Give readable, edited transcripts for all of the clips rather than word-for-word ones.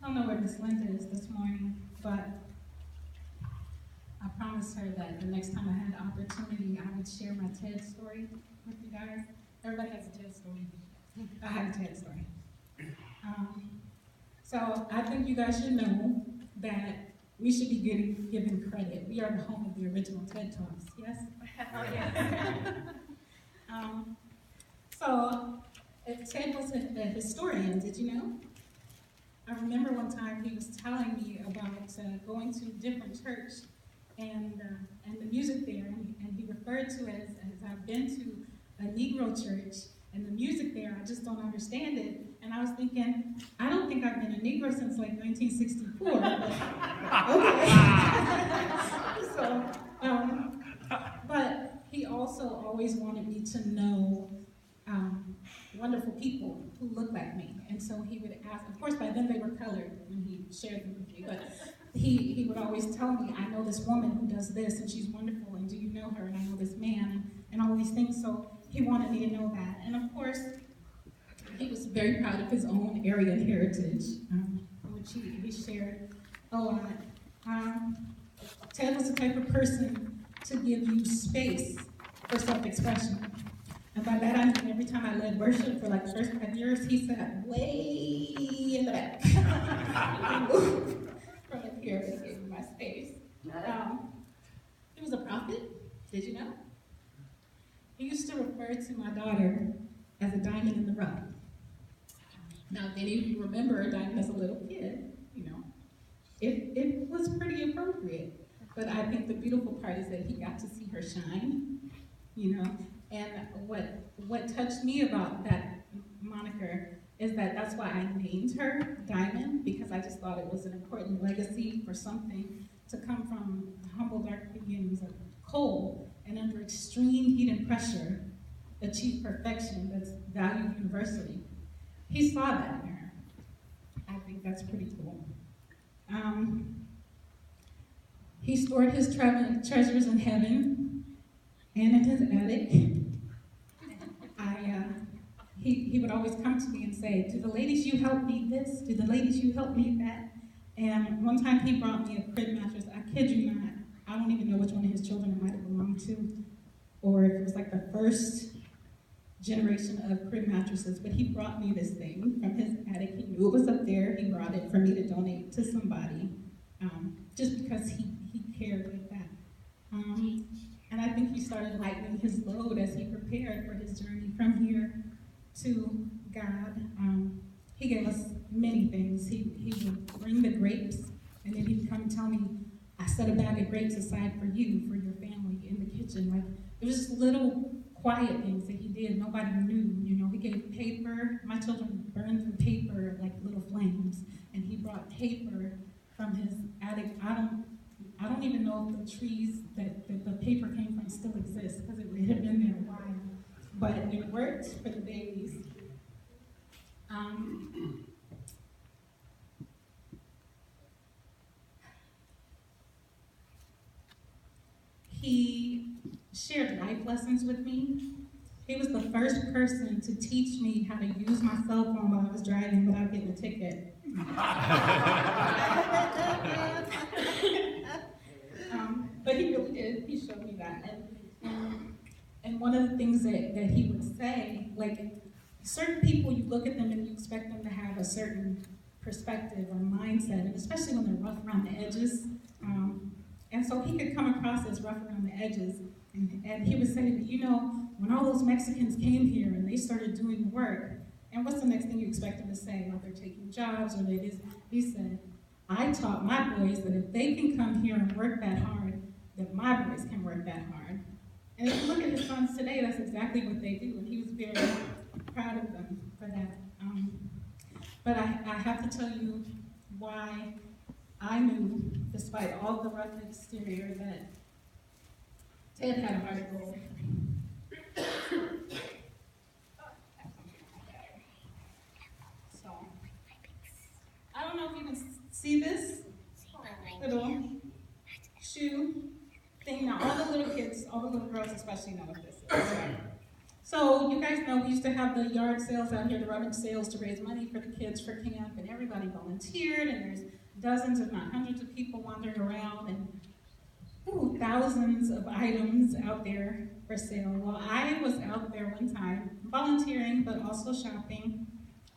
I don't know where Miss Linda is this morning, but I promised her that the next time I had opportunity, I would share my TED story with you guys. Everybody has a TED story. I have a TED story. So I think you guys should know that we should be given credit. We are the home of the original TED Talks, yes? Oh, yes. So Ted was a historian, did you know? I remember one time he was telling me about going to a different church and the music there, and he referred to it as I've been to a Negro church, and the music there, I just don't understand it. And I was thinking, I don't think I've been a Negro since like 1964. Okay. But he also always wanted me to know wonderful people who look like me. And so he would ask, of course by then they were colored when he shared them with me, but he would always tell me, I know this woman who does this and she's wonderful, and do you know her? And I know this man, and all these things. So he wanted me to know that. And of course, he was very proud of his own Aryan heritage, which he shared a lot. Ted was the type of person to give you space for self-expression. And by that I mean every time I led worship for like the first 5 years, he sat way in the back. He moved from up here, but he gave me my space. He was a prophet, did you know? He used to refer to my daughter as a diamond in the rough. Now, many of you remember a diamond as a little kid, you know. It was pretty appropriate. But I think the beautiful part is that he got to see her shine, you know. And what touched me about that moniker is that that's why I named her Diamond, because I just thought it was an important legacy for something to come from humble, dark beginnings of coal, and under extreme heat and pressure, achieve perfection that's valued universally. He saw that in her. I think that's pretty cool. He stored his treasures in heaven and in his attic. He would always come to me and say, do the ladies you help me this? Do the ladies you help me that? And one time he brought me a crib mattress. I kid you not. I don't even know which one of his children it might have belonged to, or if it was like the first generation of crib mattresses, but he brought me this thing from his attic. He knew it was up there. He brought it for me to donate to somebody, just because he cared like that. And I think he started lightening his load as he prepared for his journey from here to God. He gave us many things. He would bring the grapes, and then he'd come and tell me, I set a bag of grapes aside for you, for your family in the kitchen. Like, it was just little quiet things that he did. Nobody knew, you know. He gave paper. My children burned through paper like little flames, and he brought paper from his attic. I don't even know if the trees that the paper came from still exist, because it had been there a while. But it worked for the babies. He shared life lessons with me. He was the first person to teach me how to use my cell phone while I was driving without getting a ticket. But he really did. He showed me that. And one of the things that he would say, like, certain people, you look at them and you expect them to have a certain perspective or mindset, and especially when they're rough around the edges. And so he could come across as rough around the edges. And he would say to me, you know, when all those Mexicans came here and they started doing work, and what's the next thing you expect them to say? Well, they're taking jobs, or they just, he said, I taught my boys that if they can come here and work that hard, that my boys can work that hard. And if you look at his sons today, that's exactly what they do, and he was very proud of them for that. But I have to tell you why I knew, despite all the rough exterior, that Ted had a heart of gold. So, I don't know if you can see this little shoe thing. Now, all the little kids, all the little girls especially know what this is. So you guys know we used to have the yard sales out here, the rummage sales to raise money for the kids for camp, and everybody volunteered, and there's dozens, if not hundreds of people wandering around, and thousands of items out there for sale. Well, I was out there one time volunteering, but also shopping,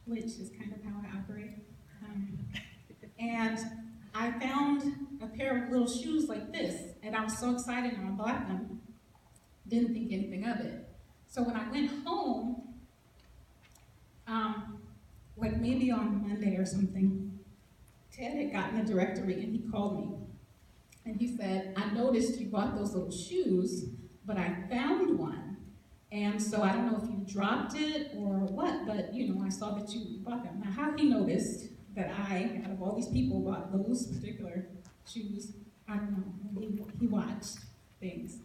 which is kind of how I operate. And I found a pair of little shoes like this, and I was so excited and I bought them. Didn't think anything of it. So when I went home, like maybe on Monday or something, Ted had gotten a directory and he called me. And he said, I noticed you bought those little shoes, but I found one. And so I don't know if you dropped it or what, but I saw that you bought them. Now how he noticed that I, out of all these people, bought those particular shoes, I don't know, he watched things.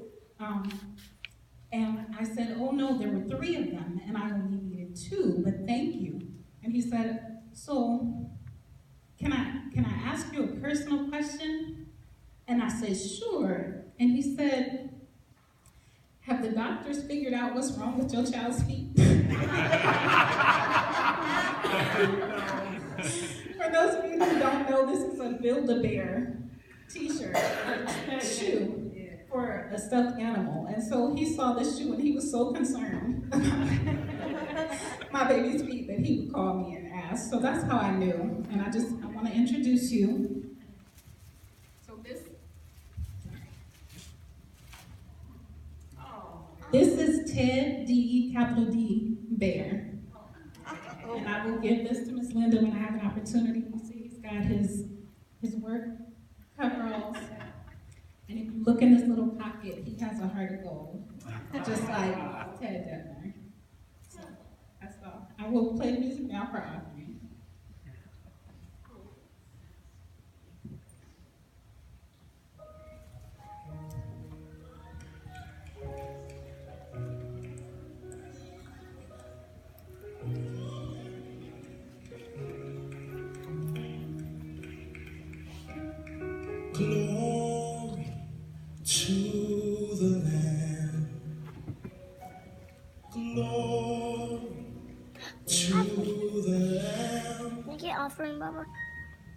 And I said, oh no, there were 3 of them, and I only needed 2, but thank you. And he said, so, can I ask you a personal question? And I said, sure. And he said, have the doctors figured out what's wrong with your child's feet? For those of you who don't know, this is a Build-A-Bear t-shirt, shoe for a stuffed animal. And so he saw this shoe and he was so concerned about my baby's feet that he would call me and ask. So that's how I knew. And I want to introduce you. So this is Ted D, Bear. And I will give this to Miss Linda when I have an opportunity. You see, he's got his work coveralls. And if you look in this little pocket, he has a heart of gold, just like Ted Deppner. So that's all. I will play music now for offering. Glory to the Lamb. Glory to the Lamb. Can I get offering, Bubba?